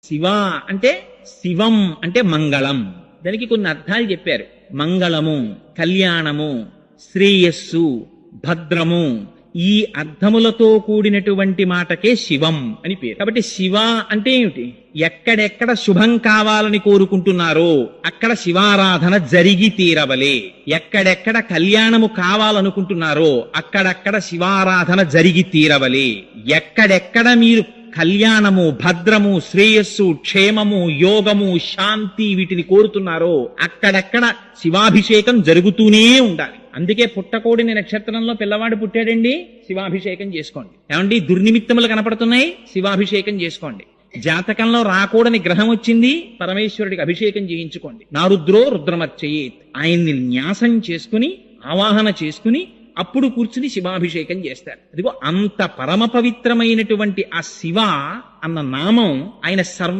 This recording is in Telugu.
శివ అంటే శివం అంటే మంగళం. దానికి కొన్ని అర్థాలు చెప్పారు. మంగళము, కళ్యాణము, శ్రేయస్సు, భద్రము, ఈ అర్థములతో కూడినటువంటి మాటకే శివం అని పేరు. కాబట్టి శివ అంటే ఏమిటి? ఎక్కడెక్కడ శుభం కావాలని కోరుకుంటున్నారో అక్కడ శివారాధన జరిగి తీరవలే. ఎక్కడెక్కడ కళ్యాణము కావాలనుకుంటున్నారో అక్కడక్కడ శివారాధన జరిగి తీరవలే. ఎక్కడెక్కడ మీరు కళ్యాణము, భద్రము, శ్రేయస్సు, క్షేమము, యోగము, శాంతి వీటిని కోరుతున్నారో అక్కడక్కడ శివాభిషేకం జరుగుతూనే ఉండాలి. అందుకే పుట్టకోడిని నక్షత్రంలో పిల్లవాడు పుట్టాడండి, శివాభిషేకం చేసుకోండి. ఏమండి దుర్నిమిత్తములు కనపడుతున్నాయి, శివాభిషేకం చేసుకోండి. జాతకంలో రాకూడని గ్రహం వచ్చింది, పరమేశ్వరుడికి అభిషేకం చేయించుకోండి. నారుద్రో రుద్రమర్చయేత్, ఆయన్ని న్యాసం చేసుకుని ఆవాహన చేసుకుని అప్పుడు కూర్చుని శివాభిషేకం చేస్తారు. అదిగో అంత పరమ పవిత్రమైనటువంటి ఆ శివ అన్న నామం ఆయన సర్వ